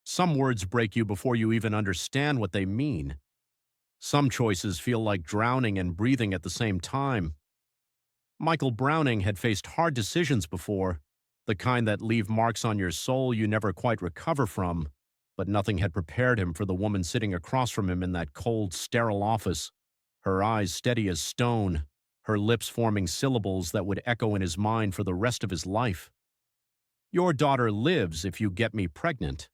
Some words break you before you even understand what they mean. Some choices feel like drowning and breathing at the same time. Michael Browning had faced hard decisions before, the kind that leave marks on your soul you never quite recover from, but nothing had prepared him for the woman sitting across from him in that cold, sterile office, her eyes steady as stone, her lips forming syllables that would echo in his mind for the rest of his life. "Your daughter lives if you get me pregnant."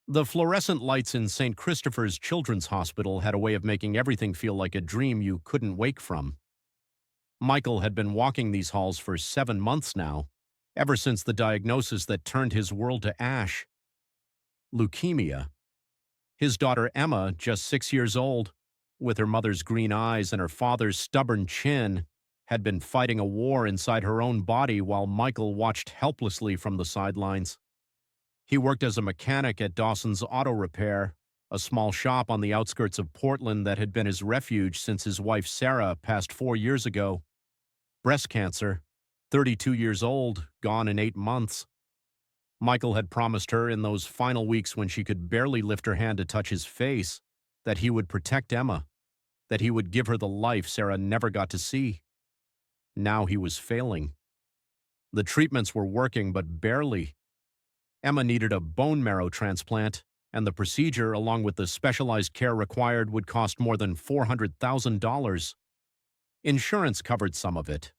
The fluorescent lights in St. Christopher's Children's Hospital had a way of making everything feel like a dream you couldn't wake from. Michael had been walking these halls for 7 months now, ever since the diagnosis that turned his world to ash: leukemia. His daughter Emma, just 6 years old, with her mother's green eyes and her father's stubborn chin, had been fighting a war inside her own body while Michael watched helplessly from the sidelines. He worked as a mechanic at Dawson's Auto Repair, a small shop on the outskirts of Portland that had been his refuge since his wife Sarah passed 4 years ago. Breast cancer, 32 years old, gone in 8 months. Michael had promised her in those final weeks when she could barely lift her hand to touch his face that he would protect Emma, that he would give her the life Sarah never got to see. Now he was failing. The treatments were working, but barely. Emma needed a bone marrow transplant, and the procedure, along with the specialized care required, would cost more than $400,000. Insurance covered some of it,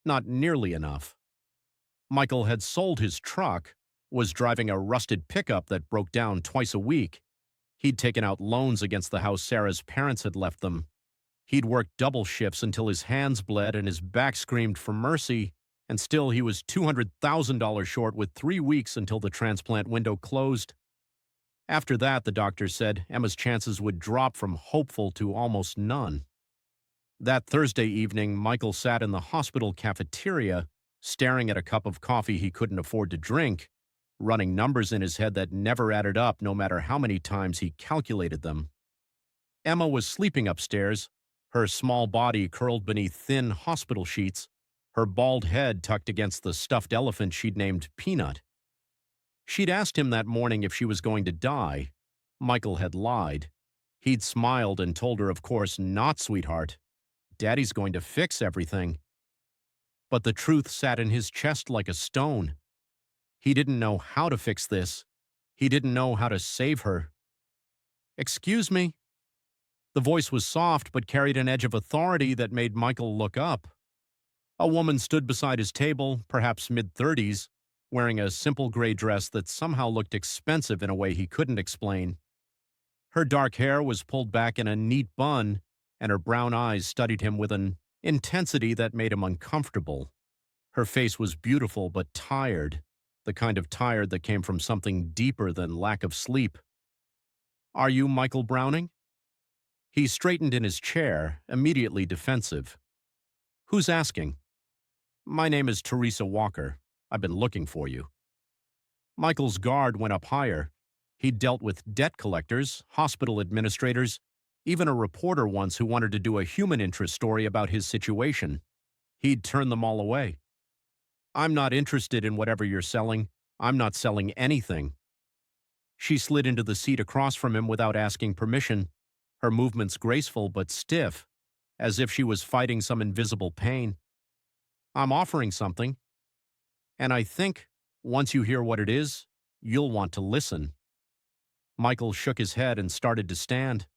not nearly enough. Michael had sold his truck, was driving a rusted pickup that broke down twice a week. He'd taken out loans against the house Sarah's parents had left them. He'd worked double shifts until his hands bled and his back screamed for mercy, and still he was $200,000 short with 3 weeks until the transplant window closed. After that, the doctor said Emma's chances would drop from hopeful to almost none. That Thursday evening, Michael sat in the hospital cafeteria, staring at a cup of coffee he couldn't afford to drink, running numbers in his head that never added up no matter how many times he calculated them. Emma was sleeping upstairs, her small body curled beneath thin hospital sheets, her bald head tucked against the stuffed elephant she'd named Peanut. She'd asked him that morning if she was going to die. Michael had lied. He'd smiled and told her, of course not, sweetheart. Daddy's going to fix everything. But the truth sat in his chest like a stone. He didn't know how to fix this. He didn't know how to save her. "Excuse me?" The voice was soft but carried an edge of authority that made Michael look up. A woman stood beside his table, perhaps mid-30s, wearing a simple gray dress that somehow looked expensive in a way he couldn't explain. Her dark hair was pulled back in a neat bun, and her brown eyes studied him with an intensity that made him uncomfortable. Her face was beautiful but tired, the kind of tired that came from something deeper than lack of sleep. "Are you Michael Browning?" He straightened in his chair, immediately defensive. "Who's asking?" "My name is Theresa Walker. I've been looking for you." Michael's guard went up higher. He'd dealt with debt collectors, hospital administrators, even a reporter once who wanted to do a human interest story about his situation. He'd turned them all away. "I'm not interested in whatever you're selling. I'm not selling anything." She slid into the seat across from him without asking permission, her movements graceful but stiff, as if she was fighting some invisible pain. "I'm offering something. And I think, once you hear what it is, you'll want to listen." Michael shook his head and started to stand.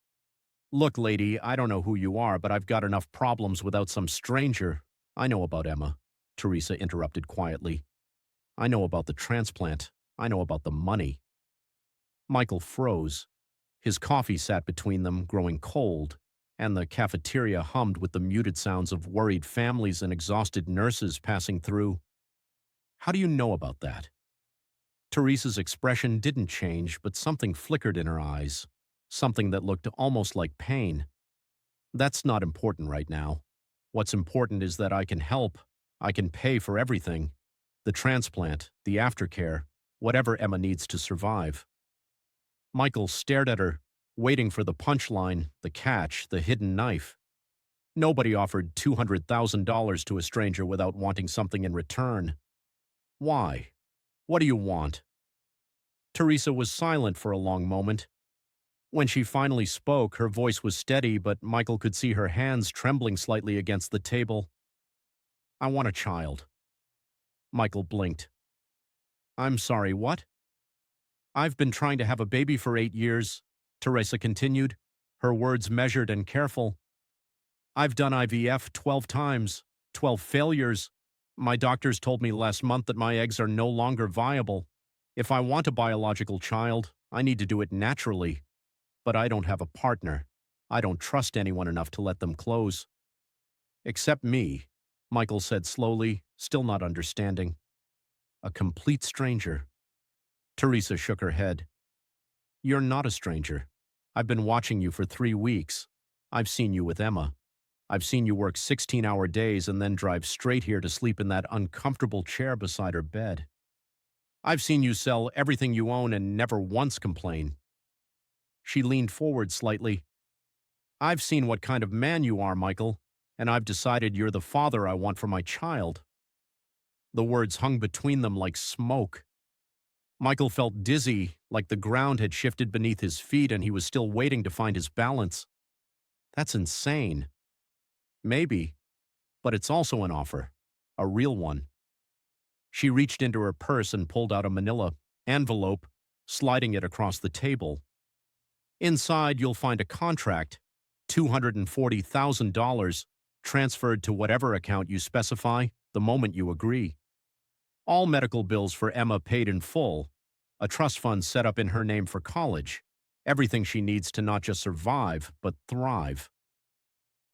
"Look, lady, I don't know who you are, but I've got enough problems without some stranger." "I know about Emma," Theresa interrupted quietly. "I know about the transplant. I know about the money." Michael froze. His coffee sat between them, growing cold, and the cafeteria hummed with the muted sounds of worried families and exhausted nurses passing through. "How do you know about that?" Teresa's expression didn't change, but something flickered in her eyes, something that looked almost like pain. "That's not important right now. What's important is that I can help. I can pay for everything. The transplant, the aftercare, whatever Emma needs to survive." Michael stared at her, waiting for the punchline, the catch, the hidden knife. Nobody offered $200,000 to a stranger without wanting something in return. "Why? What do you want?" Theresa was silent for a long moment. When she finally spoke, her voice was steady, but Michael could see her hands trembling slightly against the table. I want a child. Michael blinked. I'm sorry, what? I've been trying to have a baby for 8 years, Theresa continued, her words measured and careful. I've done IVF 12 times, 12 failures. My doctors told me last month that my eggs are no longer viable. If I want a biological child, I need to do it naturally. But I don't have a partner. I don't trust anyone enough to let them close. Except me, Michael said slowly, still not understanding. A complete stranger. Theresa shook her head. You're not a stranger. I've been watching you for 3 weeks. I've seen you with Emma. I've seen you work 16-hour days and then drive straight here to sleep in that uncomfortable chair beside her bed. I've seen you sell everything you own and never once complain. She leaned forward slightly. I've seen what kind of man you are, Michael, and I've decided you're the father I want for my child. The words hung between them like smoke. Michael felt dizzy, like the ground had shifted beneath his feet and he was still waiting to find his balance. That's insane. Maybe, but it's also an offer, a real one. She reached into her purse and pulled out a manila envelope, sliding it across the table. Inside, you'll find a contract, $240,000, transferred to whatever account you specify the moment you agree. All medical bills for Emma paid in full, a trust fund set up in her name for college, everything she needs to not just survive, but thrive.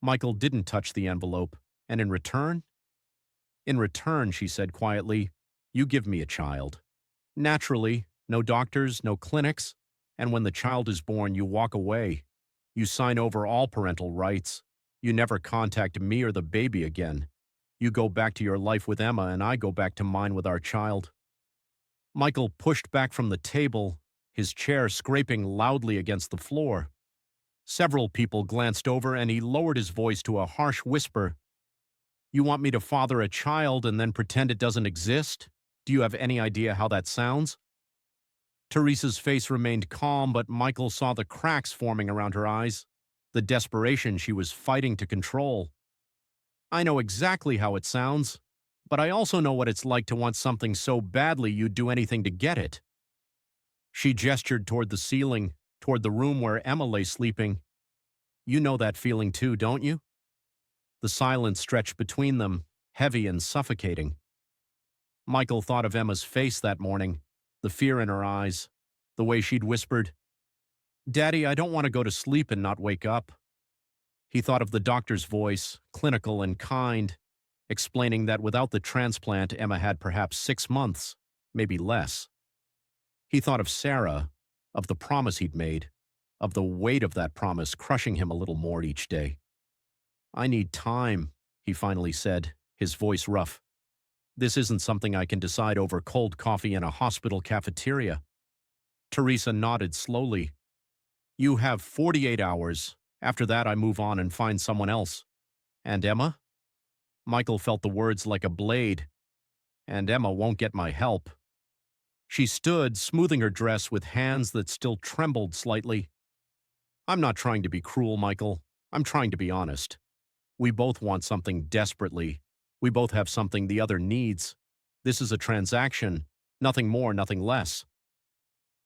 Michael didn't touch the envelope, and in return? In return, she said quietly, you give me a child. Naturally, no doctors, no clinics, and when the child is born, you walk away. You sign over all parental rights. You never contact me or the baby again. You go back to your life with Emma, and I go back to mine with our child. Michael pushed back from the table, his chair scraping loudly against the floor. Several people glanced over, and he lowered his voice to a harsh whisper. You want me to father a child and then pretend it doesn't exist? Do you have any idea how that sounds? Theresa's face remained calm, but Michael saw the cracks forming around her eyes, the desperation she was fighting to control. I know exactly how it sounds, but I also know what it's like to want something so badly you'd do anything to get it. She gestured toward the ceiling, toward the room where Emma lay sleeping. You know that feeling too, don't you? The silence stretched between them, heavy and suffocating. Michael thought of Emma's face that morning, the fear in her eyes, the way she'd whispered, Daddy, I don't want to go to sleep and not wake up. He thought of the doctor's voice, clinical and kind, explaining that without the transplant, Emma had perhaps 6 months, maybe less. He thought of Sarah, of the promise he'd made, of the weight of that promise crushing him a little more each day. I need time, he finally said, his voice rough. This isn't something I can decide over cold coffee in a hospital cafeteria. Theresa nodded slowly. You have 48 hours. After that, I move on and find someone else. And Emma? Michael felt the words like a blade. And Emma won't get my help. She stood, smoothing her dress with hands that still trembled slightly. I'm not trying to be cruel, Michael. I'm trying to be honest. We both want something desperately. We both have something the other needs. This is a transaction. Nothing more, nothing less.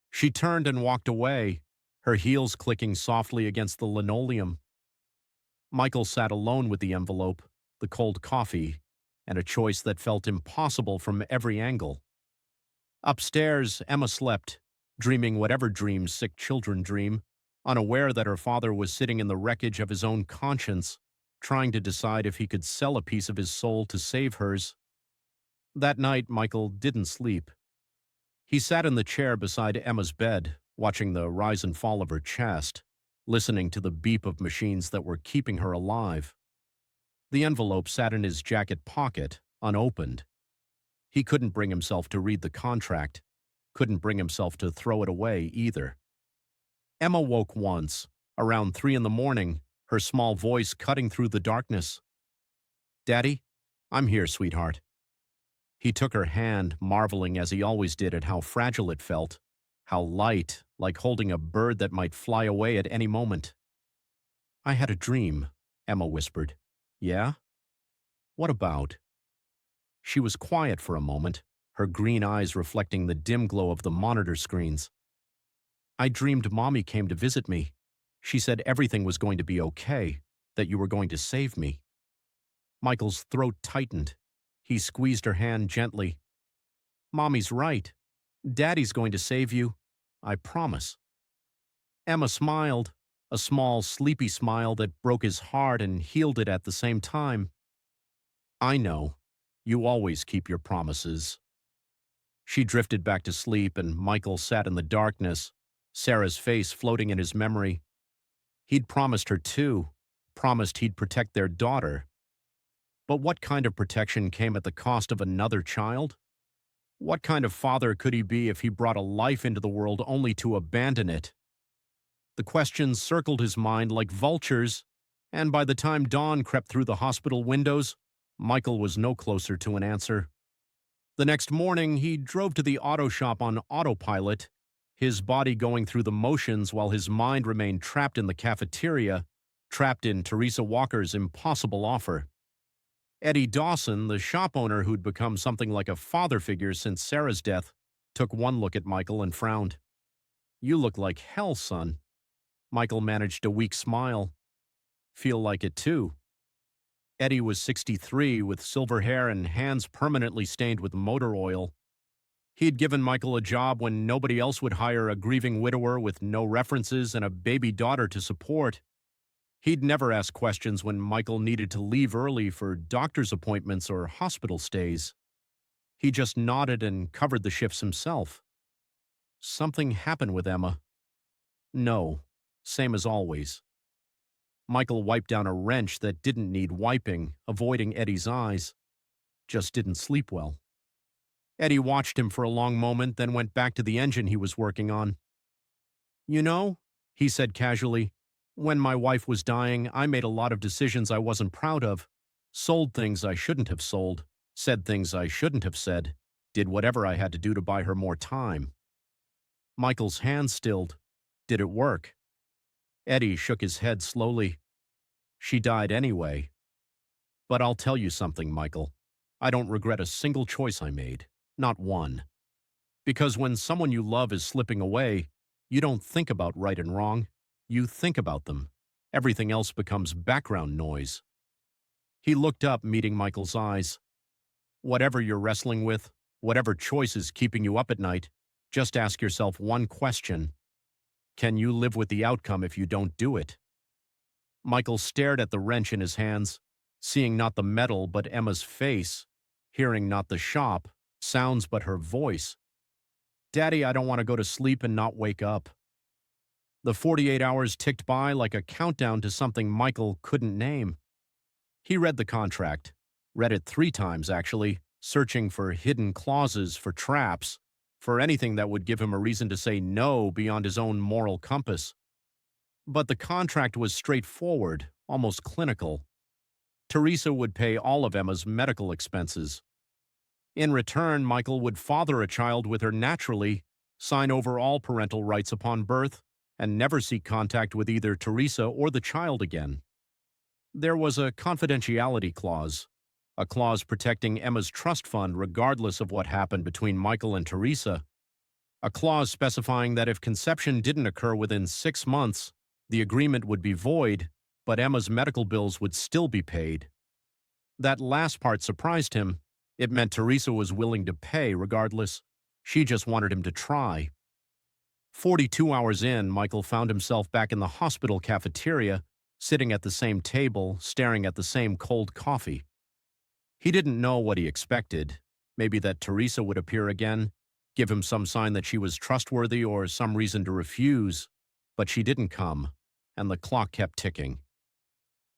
She turned and walked away, her heels clicking softly against the linoleum. Michael sat alone with the envelope, the cold coffee, and a choice that felt impossible from every angle. Upstairs, Emma slept, dreaming whatever dreams sick children dream, unaware that her father was sitting in the wreckage of his own conscience, trying to decide if he could sell a piece of his soul to save hers. That night, Michael didn't sleep. He sat in the chair beside Emma's bed, watching the rise and fall of her chest, listening to the beep of machines that were keeping her alive. The envelope sat in his jacket pocket, unopened. He couldn't bring himself to read the contract, couldn't bring himself to throw it away either. Emma woke once, around 3 a.m, her small voice cutting through the darkness. Daddy, I'm here, sweetheart. He took her hand, marveling as he always did at how fragile it felt, How light, like holding a bird that might fly away at any moment. I had a dream, Emma whispered. Yeah? What about? She was quiet for a moment, her green eyes reflecting the dim glow of the monitor screens. I dreamed Mommy came to visit me. She said everything was going to be okay, that you were going to save me. Michael's throat tightened. He squeezed her hand gently. Mommy's right. Daddy's going to save you. I promise. Emma smiled, a small, sleepy smile that broke his heart and healed it at the same time. I know. You always keep your promises. She drifted back to sleep, and Michael sat in the darkness, Sarah's face floating in his memory. He'd promised her too, promised he'd protect their daughter. But what kind of protection came at the cost of another child? What kind of father could he be if he brought a life into the world only to abandon it? The questions circled his mind like vultures, and by the time dawn crept through the hospital windows, Michael was no closer to an answer. The next morning, he drove to the auto shop on autopilot, his body going through the motions while his mind remained trapped in the cafeteria, trapped in Theresa Walker's impossible offer. Eddie Dawson, the shop owner who'd become something like a father figure since Sarah's death, took one look at Michael and frowned. You look like hell, son. Michael managed a weak smile. Feel like it too. Eddie was 63 with silver hair and hands permanently stained with motor oil. He'd given Michael a job when nobody else would hire a grieving widower with no references and a baby daughter to support. He'd never ask questions when Michael needed to leave early for doctor's appointments or hospital stays. He just nodded and covered the shifts himself. Something happened with Emma. No, same as always. Michael wiped down a wrench that didn't need wiping, avoiding Eddie's eyes. Just didn't sleep well. Eddie watched him for a long moment, then went back to the engine he was working on. You know, he said casually, when my wife was dying, I made a lot of decisions I wasn't proud of, sold things I shouldn't have sold, said things I shouldn't have said, did whatever I had to do to buy her more time. Michael's hand stilled. Did it work? Eddie shook his head slowly. She died anyway. But I'll tell you something, Michael. I don't regret a single choice I made. Not one. Because when someone you love is slipping away, you don't think about right and wrong. You think about them. Everything else becomes background noise. He looked up, meeting Michael's eyes. Whatever you're wrestling with, whatever choice is keeping you up at night, just ask yourself one question. Can you live with the outcome if you don't do it? Michael stared at the wrench in his hands, seeing not the metal but Emma's face, hearing not the shop, sounds but her voice. Daddy, I don't want to go to sleep and not wake up. The 48 hours ticked by like a countdown to something Michael couldn't name. He read the contract, read it 3 times actually, searching for hidden clauses, for traps, for anything that would give him a reason to say no beyond his own moral compass. But the contract was straightforward, almost clinical. Theresa would pay all of Emma's medical expenses. In return, Michael would father a child with her naturally, sign over all parental rights upon birth, and never seek contact with either Theresa or the child again. There was a confidentiality clause, a clause protecting Emma's trust fund regardless of what happened between Michael and Theresa, a clause specifying that if conception didn't occur within 6 months, the agreement would be void, but Emma's medical bills would still be paid. That last part surprised him. It meant Theresa was willing to pay regardless. She just wanted him to try. 42 hours in, Michael found himself back in the hospital cafeteria, sitting at the same table, staring at the same cold coffee. He didn't know what he expected. Maybe that Theresa would appear again, give him some sign that she was trustworthy or some reason to refuse. But she didn't come, and the clock kept ticking.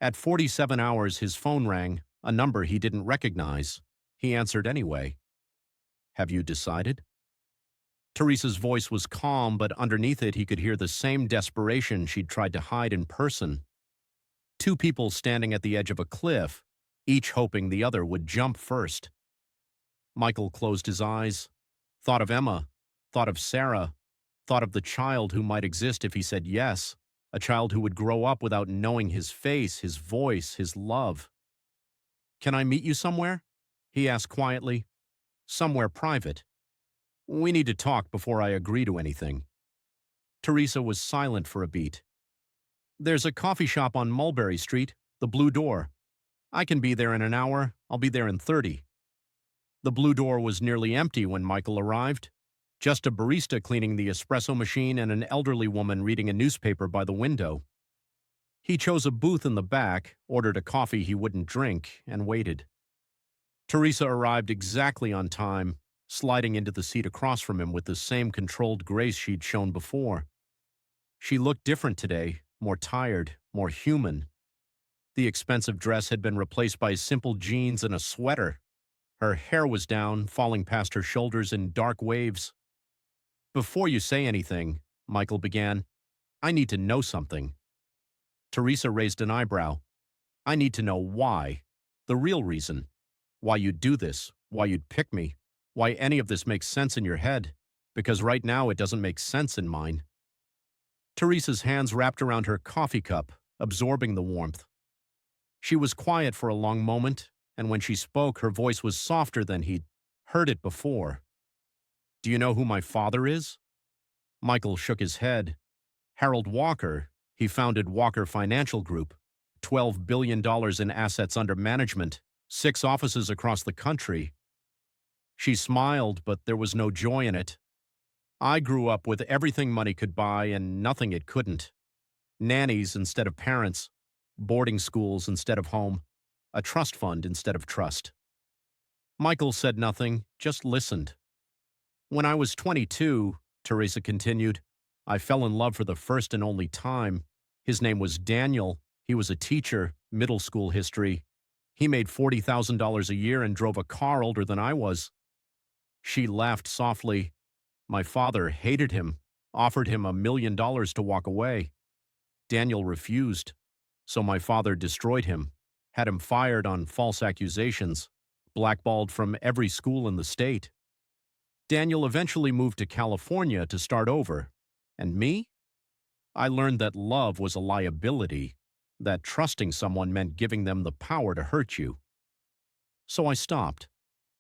At 47 hours, his phone rang, a number he didn't recognize. He answered anyway. Have you decided? Theresa's voice was calm, but underneath it he could hear the same desperation she'd tried to hide in person. 2 people standing at the edge of a cliff, each hoping the other would jump first. Michael closed his eyes, thought of Emma, thought of Sarah, thought of the child who might exist if he said yes, a child who would grow up without knowing his face, his voice, his love. "Can I meet you somewhere?" he asked quietly. "Somewhere private. We need to talk before I agree to anything." Theresa was silent for a beat. "There's a coffee shop on Mulberry Street, the Blue Door. I can be there in an hour. I'll be there in 30. The Blue Door was nearly empty when Michael arrived. Just a barista cleaning the espresso machine and an elderly woman reading a newspaper by the window. He chose a booth in the back, ordered a coffee he wouldn't drink, and waited. Theresa arrived exactly on time, sliding into the seat across from him with the same controlled grace she'd shown before. She looked different today, more tired, more human. The expensive dress had been replaced by simple jeans and a sweater. Her hair was down, falling past her shoulders in dark waves. "Before you say anything," Michael began, "I need to know something." Theresa raised an eyebrow. "I need to know why. The real reason. Why you'd do this, why you'd pick me, why any of this makes sense in your head, because right now it doesn't make sense in mine." Theresa's hands wrapped around her coffee cup, absorbing the warmth. She was quiet for a long moment, and when she spoke, her voice was softer than he'd heard it before. "Do you know who my father is?" Michael shook his head. "Harold Walker. He founded Walker Financial Group, $12 billion in assets under management, 6 offices across the country." She smiled, but there was no joy in it. "I grew up with everything money could buy and nothing it couldn't. Nannies instead of parents, boarding schools instead of home, a trust fund instead of trust." Michael said nothing, just listened. "When I was 22, Theresa continued, I fell in love for the first and only time. His name was Daniel. He was a teacher, middle school history. He made $40,000 a year and drove a car older than I was." She laughed softly. "My father hated him, offered him $1 million to walk away. Daniel refused. So my father destroyed him, had him fired on false accusations, blackballed from every school in the state. Daniel eventually moved to California to start over. And me? I learned that love was a liability, that trusting someone meant giving them the power to hurt you. So I stopped.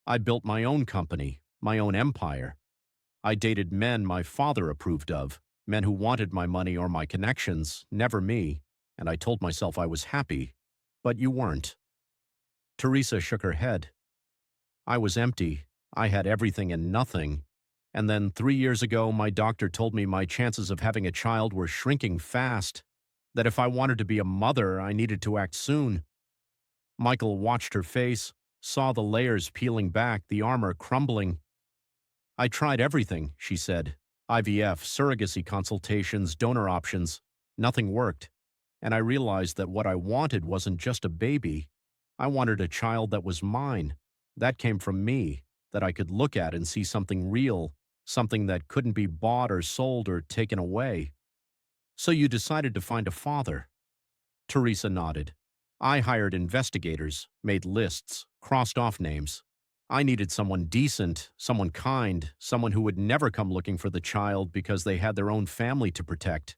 I built my own company, my own empire. I dated men my father approved of, men who wanted my money or my connections, never me, and I told myself I was happy, but you weren't." Theresa shook her head. "I was empty. I had everything and nothing. And then 3 years ago, my doctor told me my chances of having a child were shrinking fast, that if I wanted to be a mother, I needed to act soon." Michael watched her face, saw the layers peeling back, the armor crumbling. "I tried everything," she said. "IVF, surrogacy consultations, donor options. Nothing worked. And I realized that what I wanted wasn't just a baby. I wanted a child that was mine, that came from me, that I could look at and see something real, something that couldn't be bought or sold or taken away." "So you decided to find a father?" Theresa nodded. "I hired investigators, made lists, crossed off names. I needed someone decent, someone kind, someone who would never come looking for the child because they had their own family to protect."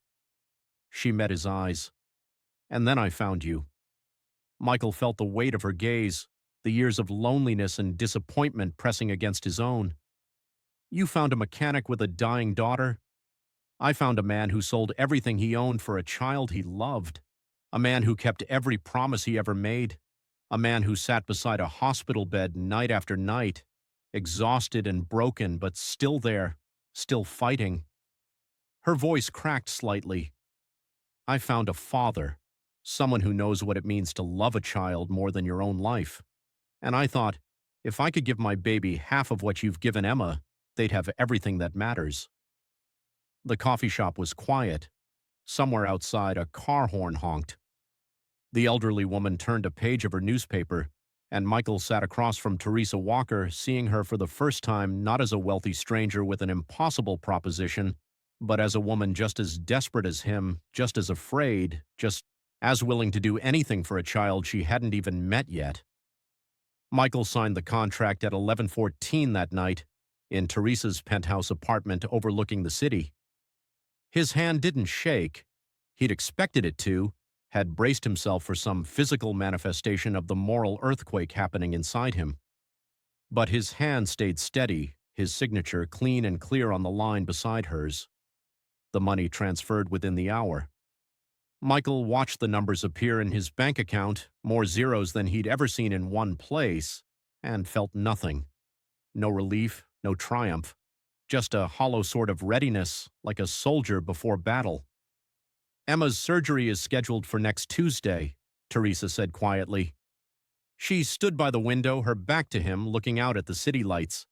She met his eyes. "And then I found you." Michael felt the weight of her gaze, the years of loneliness and disappointment pressing against his own. "You found a mechanic with a dying daughter. I found a man who sold everything he owned for a child he loved. A man who kept every promise he ever made. A man who sat beside a hospital bed night after night, exhausted and broken, but still there, still fighting." Her voice cracked slightly. "I found a father, someone who knows what it means to love a child more than your own life. And I thought, if I could give my baby half of what you've given Emma, they'd have everything that matters." The coffee shop was quiet. Somewhere outside, a car horn honked. The elderly woman turned a page of her newspaper, and Michael sat across from Theresa Walker, seeing her for the first time not as a wealthy stranger with an impossible proposition, but as a woman just as desperate as him, just as afraid, just as willing to do anything for a child she hadn't even met yet. Michael signed the contract at 11:14 that night, in Theresa's penthouse apartment overlooking the city. His hand didn't shake. He'd expected it to, had braced himself for some physical manifestation of the moral earthquake happening inside him. But his hand stayed steady, his signature clean and clear on the line beside hers. The money transferred within the hour. Michael watched the numbers appear in his bank account, more zeros than he'd ever seen in one place, and felt nothing. No relief, no triumph. Just a hollow sort of readiness, like a soldier before battle. "Emma's surgery is scheduled for next Tuesday," Theresa said quietly. She stood by the window, her back to him, looking out at the city lights.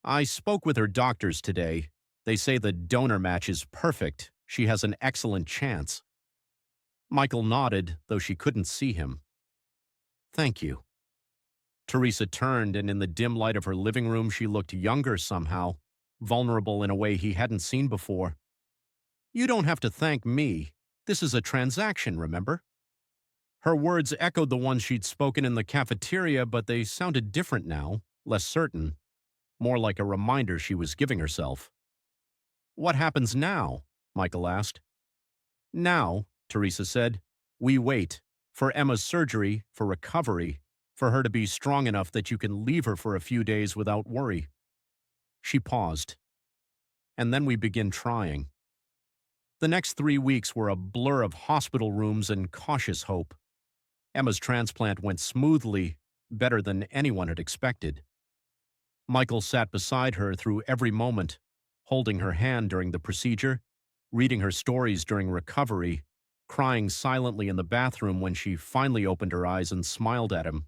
"I spoke with her doctors today. They say the donor match is perfect. She has an excellent chance." Michael nodded, though she couldn't see him. "Thank you." Theresa turned, and in the dim light of her living room she looked younger somehow, vulnerable in a way he hadn't seen before. "You don't have to thank me. This is a transaction, remember?" Her words echoed the ones she'd spoken in the cafeteria, but they sounded different now, less certain, more like a reminder she was giving herself. "What happens now?" Michael asked. "Now," Theresa said, "we wait. For Emma's surgery, for recovery, for her to be strong enough that you can leave her for a few days without worry." She paused. "And then we begin trying." The next 3 weeks were a blur of hospital rooms and cautious hope. Emma's transplant went smoothly, better than anyone had expected. Michael sat beside her through every moment, holding her hand during the procedure, reading her stories during recovery, crying silently in the bathroom when she finally opened her eyes and smiled at him.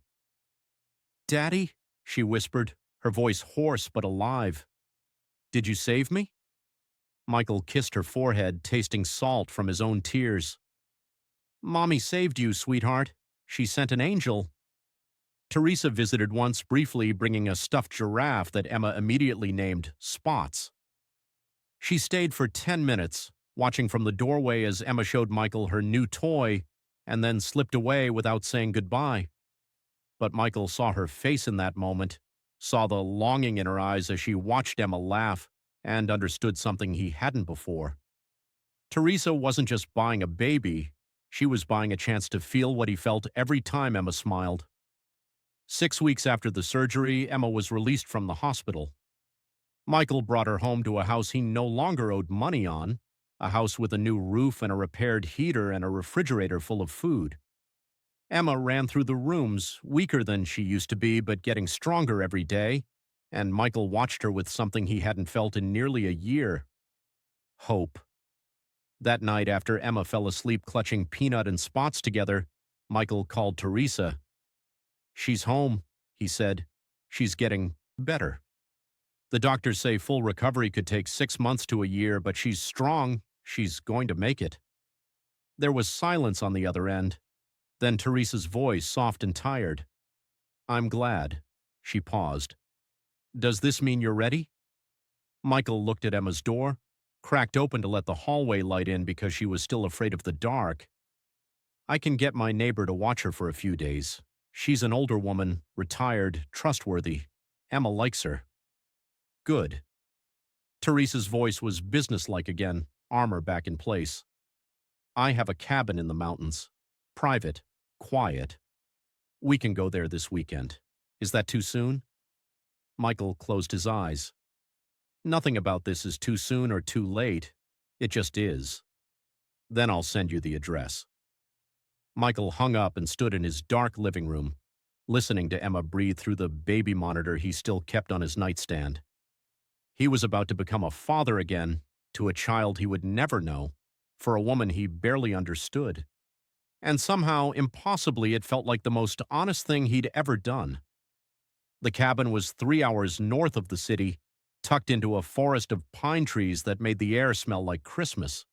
"Daddy," she whispered, her voice hoarse but alive. "Did you save me?" Michael kissed her forehead, tasting salt from his own tears. "Mommy saved you, sweetheart. She sent an angel." Theresa visited once briefly, bringing a stuffed giraffe that Emma immediately named Spots. She stayed for 10 minutes, watching from the doorway as Emma showed Michael her new toy and then slipped away without saying goodbye. But Michael saw her face in that moment, saw the longing in her eyes as she watched Emma laugh, and understood something he hadn't before. Theresa wasn't just buying a baby, she was buying a chance to feel what he felt every time Emma smiled. 6 weeks after the surgery, Emma was released from the hospital. Michael brought her home to a house he no longer owed money on, a house with a new roof and a repaired heater and a refrigerator full of food. Emma ran through the rooms, weaker than she used to be, but getting stronger every day, and Michael watched her with something he hadn't felt in nearly a year: hope. That night, after Emma fell asleep clutching Peanut and Spots together, Michael called Theresa. "She's home," he said. "She's getting better. The doctors say full recovery could take 6 months to a year, but she's strong. She's going to make it." There was silence on the other end. Then Theresa's voice, soft and tired. "I'm glad." She paused. "Does this mean you're ready?" Michael looked at Emma's door, cracked open to let the hallway light in because she was still afraid of the dark. "I can get my neighbor to watch her for a few days. She's an older woman, retired, trustworthy. Emma likes her." "Good." Theresa's voice was businesslike again, armor back in place. "I have a cabin in the mountains. Private, quiet. We can go there this weekend. Is that too soon?" Michael closed his eyes. "Nothing about this is too soon or too late. It just is. Then I'll send you the address." Michael hung up and stood in his dark living room, listening to Emma breathe through the baby monitor he still kept on his nightstand. He was about to become a father again, to a child he would never know, for a woman he barely understood. And somehow, impossibly, it felt like the most honest thing he'd ever done. The cabin was 3 hours north of the city, tucked into a forest of pine trees that made the air smell like Christmas.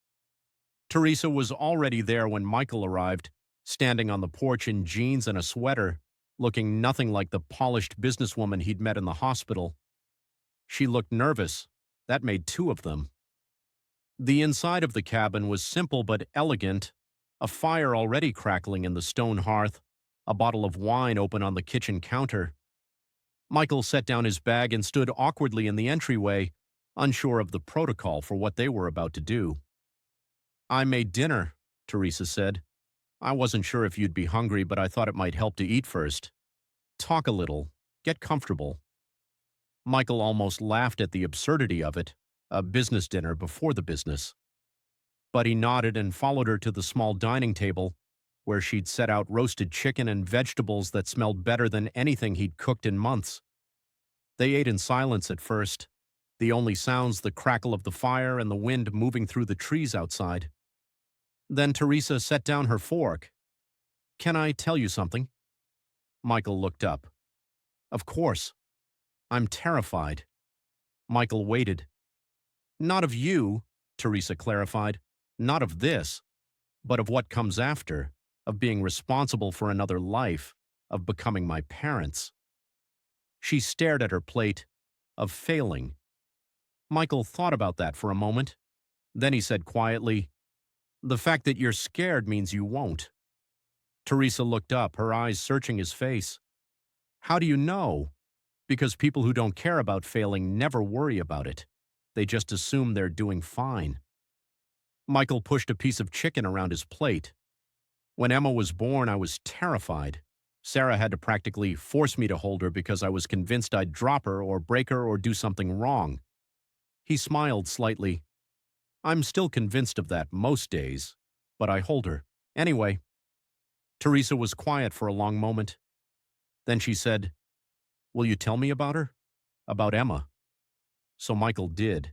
Theresa was already there when Michael arrived, standing on the porch in jeans and a sweater, looking nothing like the polished businesswoman he'd met in the hospital. She looked nervous. That made 2 of them. The inside of the cabin was simple but elegant, a fire already crackling in the stone hearth, a bottle of wine open on the kitchen counter. Michael set down his bag and stood awkwardly in the entryway, unsure of the protocol for what they were about to do. I made dinner, Theresa said. I wasn't sure if you'd be hungry, but I thought it might help to eat first. Talk a little. Get comfortable. Michael almost laughed at the absurdity of it, a business dinner before the business. But he nodded and followed her to the small dining table, where she'd set out roasted chicken and vegetables that smelled better than anything he'd cooked in months. They ate in silence at first, the only sounds the crackle of the fire and the wind moving through the trees outside. Then Theresa set down her fork. Can I tell you something? Michael looked up. Of course. I'm terrified. Michael waited. Not of you, Theresa clarified. Not of this, but of what comes after, of being responsible for another life, of becoming my parents. She stared at her plate, of failing. Michael thought about that for a moment. Then he said quietly, the fact that you're scared means you won't. Theresa looked up, her eyes searching his face. How do you know? Because people who don't care about failing never worry about it. They just assume they're doing fine. Michael pushed a piece of chicken around his plate. When Emma was born, I was terrified. Sarah had to practically force me to hold her because I was convinced I'd drop her or break her or do something wrong. He smiled slightly. I'm still convinced of that most days, but I hold her. Anyway. Theresa was quiet for a long moment. Then she said, will you tell me about her? About Emma. So Michael did.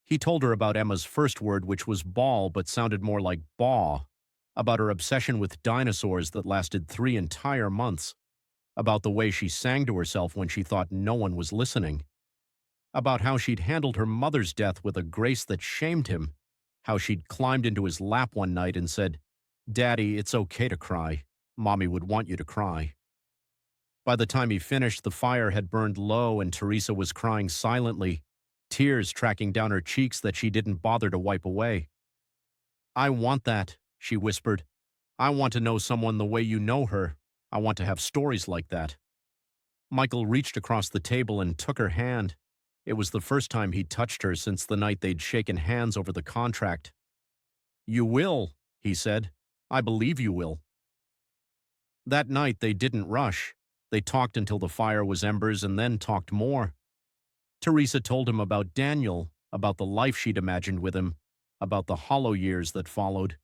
He told her about Emma's first word, which was ball but sounded more like baw, about her obsession with dinosaurs that lasted 3 entire months, about the way she sang to herself when she thought no one was listening, about how she'd handled her mother's death with a grace that shamed him, how she'd climbed into his lap one night and said, Daddy, it's okay to cry. Mommy would want you to cry. By the time he finished, the fire had burned low and Theresa was crying silently, tears tracking down her cheeks that she didn't bother to wipe away. I want that, she whispered. I want to know someone the way you know her. I want to have stories like that. Michael reached across the table and took her hand. It was the first time he'd touched her since the night they'd shaken hands over the contract. You will, he said. I believe you will. That night they didn't rush. They talked until the fire was embers and then talked more. Theresa told him about Daniel, about the life she'd imagined with him, about the hollow years that followed.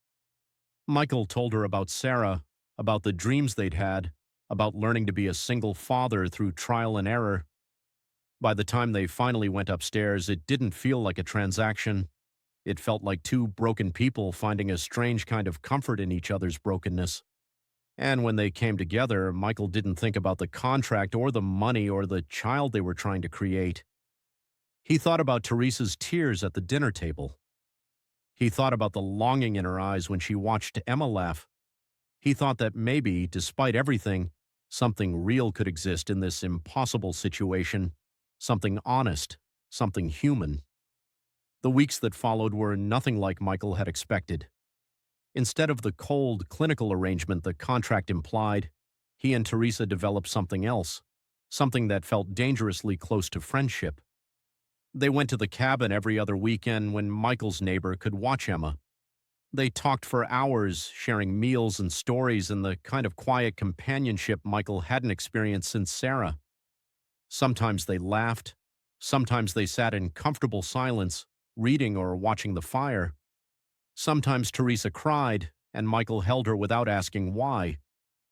Michael told her about Sarah, about the dreams they'd had, about learning to be a single father through trial and error. By the time they finally went upstairs, it didn't feel like a transaction. It felt like two broken people finding a strange kind of comfort in each other's brokenness. And when they came together, Michael didn't think about the contract or the money or the child they were trying to create. He thought about Theresa's tears at the dinner table. He thought about the longing in her eyes when she watched Emma laugh. He thought that maybe, despite everything, something real could exist in this impossible situation, something honest, something human. The weeks that followed were nothing like Michael had expected. Instead of the cold, clinical arrangement the contract implied, he and Theresa developed something else, something that felt dangerously close to friendship. They went to the cabin every other weekend when Michael's neighbor could watch Emma. They talked for hours, sharing meals and stories and the kind of quiet companionship Michael hadn't experienced since Sarah. Sometimes they laughed. Sometimes they sat in comfortable silence, reading or watching the fire. Sometimes Theresa cried, and Michael held her without asking why.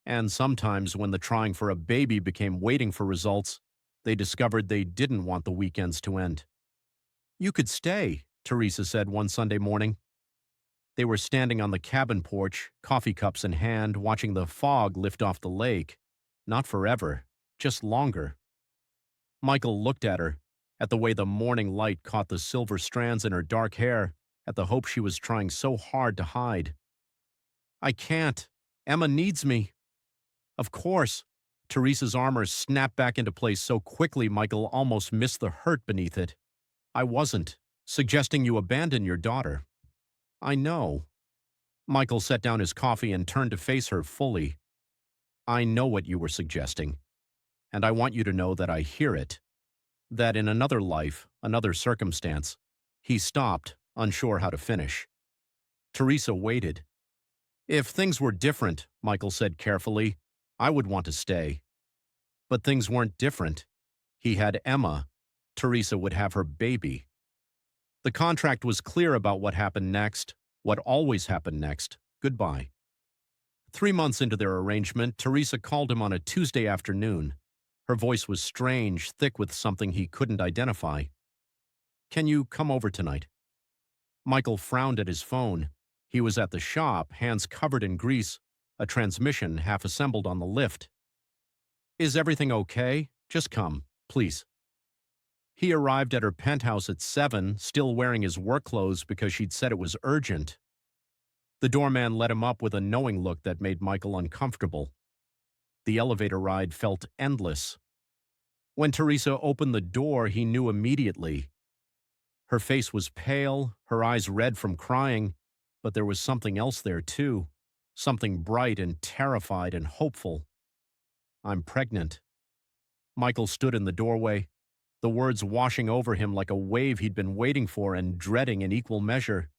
And sometimes, when the trying for a baby became waiting for results, they discovered they didn't want the weekends to end. You could stay, Theresa said one Sunday morning. They were standing on the cabin porch, coffee cups in hand, watching the fog lift off the lake. Not forever, just longer. Michael looked at her, at the way the morning light caught the silver strands in her dark hair, at the hope she was trying so hard to hide. I can't. Emma needs me. Of course. Theresa's armor snapped back into place so quickly Michael almost missed the hurt beneath it. I wasn't suggesting you abandon your daughter. I know. Michael set down his coffee and turned to face her fully. I know what you were suggesting, and I want you to know that I hear it. That in another life, another circumstance, he stopped, unsure how to finish. Theresa waited. If things were different, Michael said carefully, I would want to stay. But things weren't different. He had Emma. Theresa would have her baby. The contract was clear about what happened next, what always happened next. Goodbye. 3 months into their arrangement, Theresa called him on a Tuesday afternoon. Her voice was strange, thick with something he couldn't identify. Can you come over tonight? Michael frowned at his phone. He was at the shop, hands covered in grease, a transmission half assembled on the lift. Is everything okay? Just come, please. He arrived at her penthouse at 7, still wearing his work clothes because she'd said it was urgent. The doorman let him up with a knowing look that made Michael uncomfortable. The elevator ride felt endless. When Theresa opened the door, he knew immediately. Her face was pale, her eyes red from crying, but there was something else there too, something bright and terrified and hopeful. I'm pregnant. Michael stood in the doorway, the words washing over him like a wave he'd been waiting for and dreading in equal measure.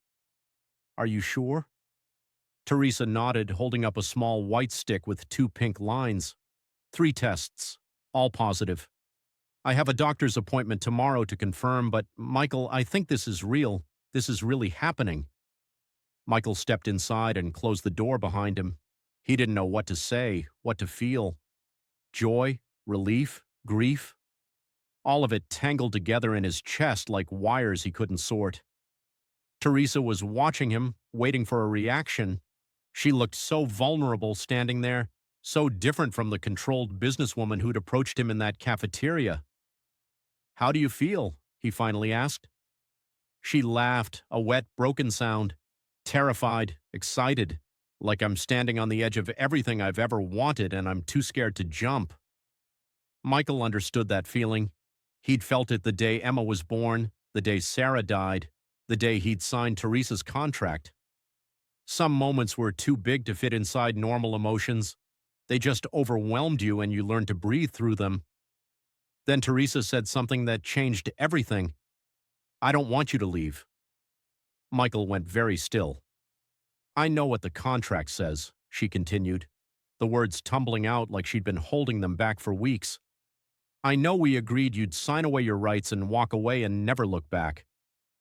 Are you sure? Theresa nodded, holding up a small white stick with 2 pink lines. 3 tests, all positive. I have a doctor's appointment tomorrow to confirm, but Michael, I think this is real. This is really happening. Michael stepped inside and closed the door behind him. He didn't know what to say, what to feel. Joy, relief, grief. All of it tangled together in his chest like wires he couldn't sort. Theresa was watching him, waiting for a reaction. She looked so vulnerable standing there, so different from the controlled businesswoman who'd approached him in that cafeteria. How do you feel? He finally asked. She laughed, a wet, broken sound. Terrified, excited, like I'm standing on the edge of everything I've ever wanted and I'm too scared to jump. Michael understood that feeling. He'd felt it the day Emma was born, the day Sarah died, the day he'd signed Theresa's contract. Some moments were too big to fit inside normal emotions. They just overwhelmed you and you learned to breathe through them. Then Theresa said something that changed everything. I don't want you to leave. Michael went very still. I know what the contract says, she continued, the words tumbling out like she'd been holding them back for weeks. I know we agreed you'd sign away your rights and walk away and never look back.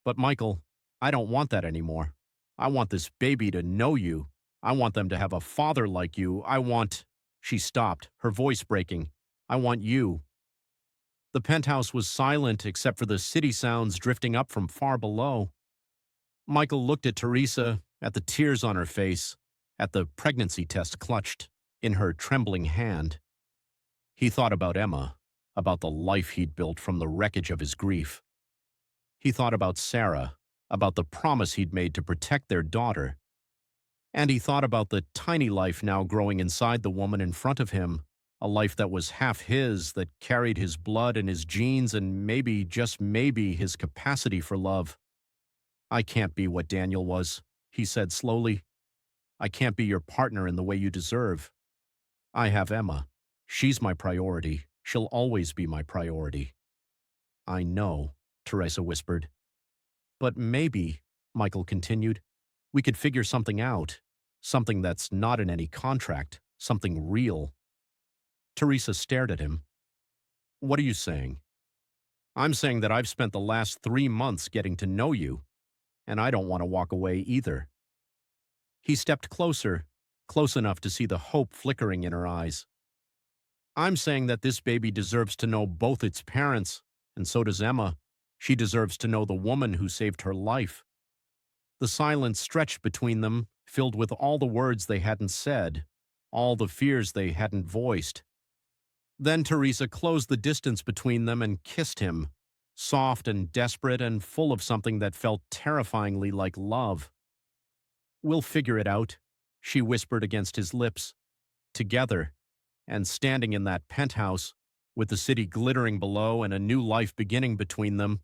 But Michael, I don't want that anymore. I want this baby to know you. I want them to have a father like you. I want... She stopped, her voice breaking. I want you. The penthouse was silent except for the city sounds drifting up from far below. Michael looked at Theresa, at the tears on her face, at the pregnancy test clutched in her trembling hand. He thought about Emma, about the life he'd built from the wreckage of his grief. He thought about Sarah, about the promise he'd made to protect their daughter. And he thought about the tiny life now growing inside the woman in front of him, a life that was half his, that carried his blood and his genes and maybe, just maybe, his capacity for love. I can't be what Daniel was, he said slowly. I can't be your partner in the way you deserve. I have Emma. She's my priority. She'll always be my priority. I know, Theresa whispered. But maybe, Michael continued, we could figure something out, something that's not in any contract, something real. Theresa stared at him. What are you saying? I'm saying that I've spent the last 3 months getting to know you, and I don't want to walk away either. He stepped closer, close enough to see the hope flickering in her eyes. I'm saying that this baby deserves to know both its parents, and so does Emma. She deserves to know the woman who saved her life. The silence stretched between them, filled with all the words they hadn't said, all the fears they hadn't voiced. Then Theresa closed the distance between them and kissed him, soft and desperate and full of something that felt terrifyingly like love. We'll figure it out, she whispered against his lips. Together, and standing in that penthouse, with the city glittering below and a new life beginning between them,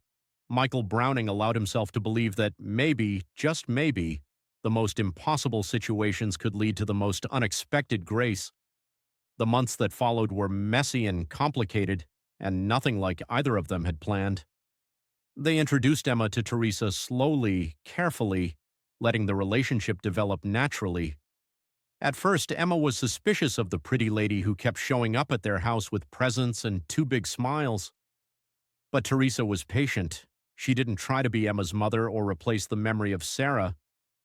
Michael Browning allowed himself to believe that maybe, just maybe, the most impossible situations could lead to the most unexpected grace. The months that followed were messy and complicated, and nothing like either of them had planned. They introduced Emma to Theresa slowly, carefully, letting the relationship develop naturally. At first, Emma was suspicious of the pretty lady who kept showing up at their house with presents and two big smiles. But Theresa was patient. She didn't try to be Emma's mother or replace the memory of Sarah.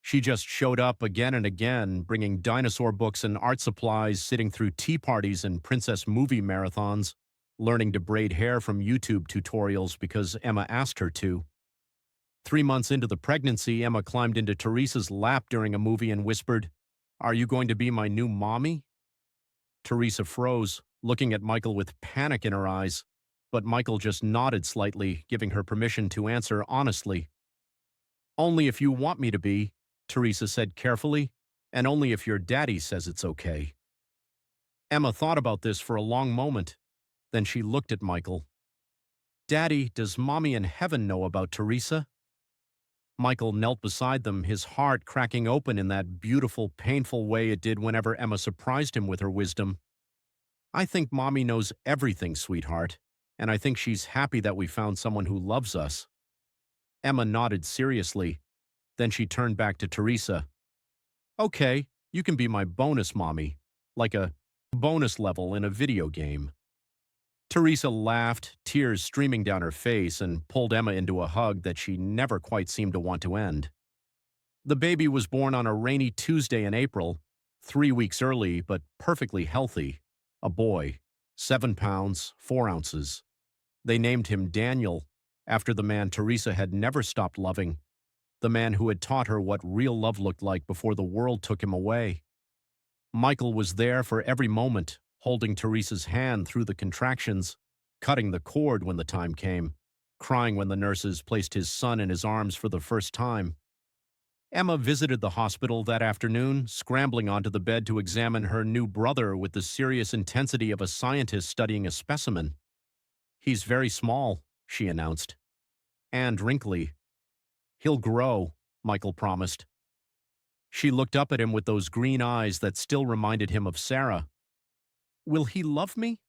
She just showed up again and again, bringing dinosaur books and art supplies, sitting through tea parties and princess movie marathons, learning to braid hair from YouTube tutorials because Emma asked her to. 3 months into the pregnancy, Emma climbed into Theresa's lap during a movie and whispered, "Are you going to be my new mommy?" Theresa froze, looking at Michael with panic in her eyes, but Michael just nodded slightly, giving her permission to answer honestly. "Only if you want me to be," Theresa said carefully, "and only if your daddy says it's okay." Emma thought about this for a long moment. Then she looked at Michael. "Daddy, does Mommy in heaven know about Theresa?" Michael knelt beside them, his heart cracking open in that beautiful, painful way it did whenever Emma surprised him with her wisdom. "I think Mommy knows everything, sweetheart, and I think she's happy that we found someone who loves us." Emma nodded seriously. Then she turned back to Theresa. "Okay, you can be my bonus mommy, like a bonus level in a video game." Theresa laughed, tears streaming down her face, and pulled Emma into a hug that she never quite seemed to want to end. The baby was born on a rainy Tuesday in April, 3 weeks early but perfectly healthy. A boy, 7 pounds, 4 ounces. They named him Daniel, after the man Theresa had never stopped loving, the man who had taught her what real love looked like before the world took him away. Michael was there for every moment, holding Theresa's hand through the contractions, cutting the cord when the time came, crying when the nurses placed his son in his arms for the first time. Emma visited the hospital that afternoon, scrambling onto the bed to examine her new brother with the serious intensity of a scientist studying a specimen. "He's very small," she announced, "and wrinkly." "He'll grow," Michael promised. She looked up at him with those green eyes that still reminded him of Sarah. "Will he love me?"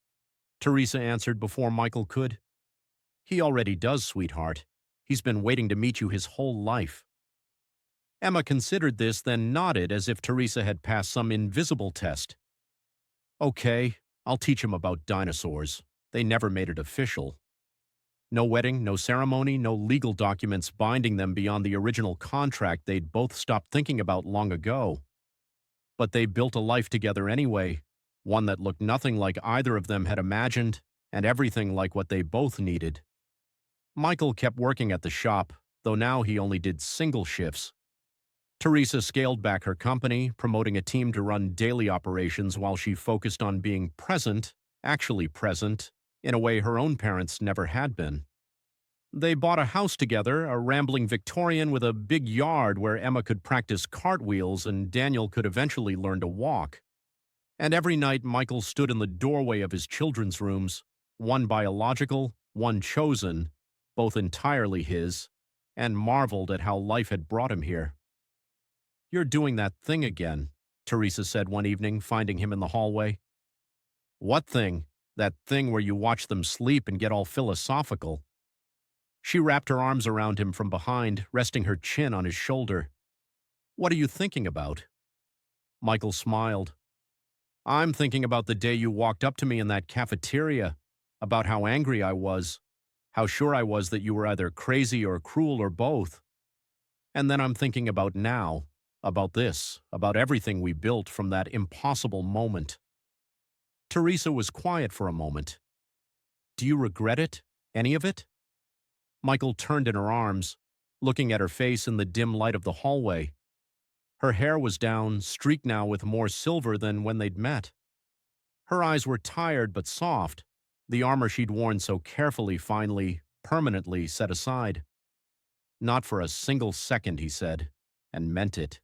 Theresa answered before Michael could. "He already does, sweetheart. He's been waiting to meet you his whole life." Emma considered this, then nodded as if Theresa had passed some invisible test. "Okay, I'll teach him about dinosaurs. They never made it official." No wedding, no ceremony, no legal documents binding them beyond the original contract they'd both stopped thinking about long ago. But they built a life together anyway, one that looked nothing like either of them had imagined, and everything like what they both needed. Michael kept working at the shop, though now he only did single shifts. Theresa scaled back her company, promoting a team to run daily operations while she focused on being present, actually present, in a way her own parents never had been. They bought a house together, a rambling Victorian with a big yard where Emma could practice cartwheels and Daniel could eventually learn to walk. And every night Michael stood in the doorway of his children's rooms, one biological, one chosen, both entirely his, and marveled at how life had brought him here. "You're doing that thing again," Theresa said one evening, finding him in the hallway. "What thing? That thing where you watch them sleep and get all philosophical." She wrapped her arms around him from behind, resting her chin on his shoulder. "What are you thinking about?" Michael smiled. "I'm thinking about the day you walked up to me in that cafeteria, about how angry I was, how sure I was that you were either crazy or cruel or both. And then I'm thinking about now, about this, about everything we built from that impossible moment." Theresa was quiet for a moment. "Do you regret it? Any of it?" Michael turned in her arms, looking at her face in the dim light of the hallway. Her hair was down, streaked now with more silver than when they'd met. Her eyes were tired but soft, the armor she'd worn so carefully finally, permanently set aside. "Not for a single second," he said, and meant it.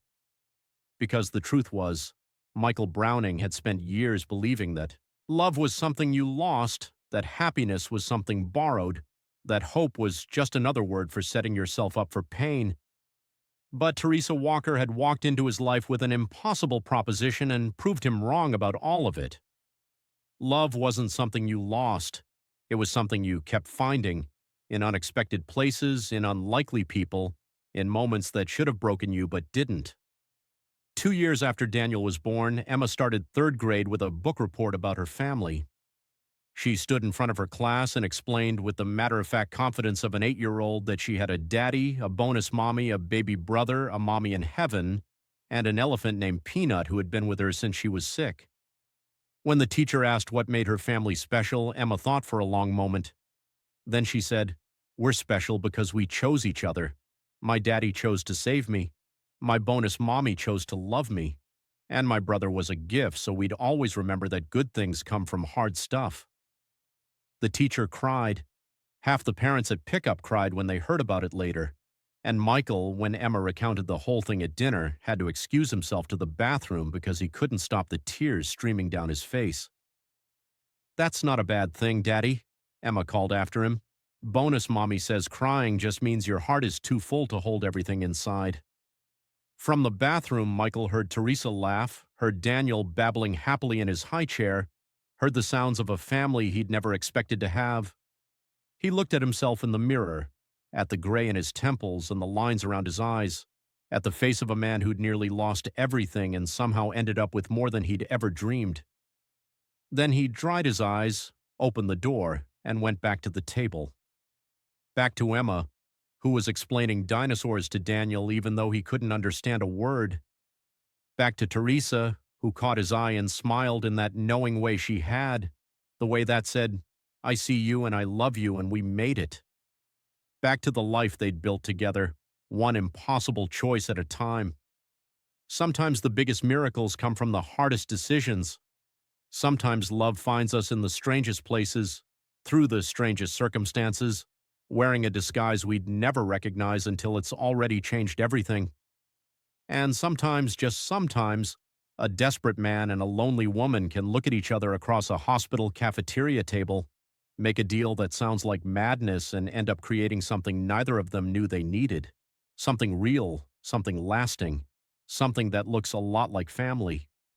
Because the truth was, Michael Browning had spent years believing that love was something you lost, that happiness was something borrowed, that hope was just another word for setting yourself up for pain. But Theresa Walker had walked into his life with an impossible proposition and proved him wrong about all of it. Love wasn't something you lost. It was something you kept finding, in unexpected places, in unlikely people, in moments that should have broken you but didn't. 2 years after Daniel was born, Emma started third grade with a book report about her family. She stood in front of her class and explained with the matter-of-fact confidence of an 8-year-old that she had a daddy, a bonus mommy, a baby brother, a mommy in heaven, and an elephant named Peanut who had been with her since she was sick. When the teacher asked what made her family special, Emma thought for a long moment. Then she said, "We're special because we chose each other. My daddy chose to save me. My bonus mommy chose to love me. And my brother was a gift, so we'd always remember that good things come from hard stuff." The teacher cried. Half the parents at pickup cried when they heard about it later. And Michael, when Emma recounted the whole thing at dinner, had to excuse himself to the bathroom because he couldn't stop the tears streaming down his face. "That's not a bad thing, Daddy," Emma called after him. "Bonus mommy says crying just means your heart is too full to hold everything inside." From the bathroom, Michael heard Theresa laugh, heard Daniel babbling happily in his high chair, heard the sounds of a family he'd never expected to have. He looked at himself in the mirror, at the gray in his temples and the lines around his eyes, at the face of a man who'd nearly lost everything and somehow ended up with more than he'd ever dreamed. Then he dried his eyes, opened the door, and went back to the table. Back to Emma, who was explaining dinosaurs to Daniel even though he couldn't understand a word. Back to Theresa, who caught his eye and smiled in that knowing way she had, the way that said, "I see you and I love you and we made it." Back to the life they'd built together, one impossible choice at a time. Sometimes the biggest miracles come from the hardest decisions. Sometimes love finds us in the strangest places, through the strangest circumstances, wearing a disguise we'd never recognize until it's already changed everything. And sometimes, just sometimes, a desperate man and a lonely woman can look at each other across a hospital cafeteria table, make a deal that sounds like madness, and end up creating something neither of them knew they needed. Something real, something lasting, something that looks a lot like family.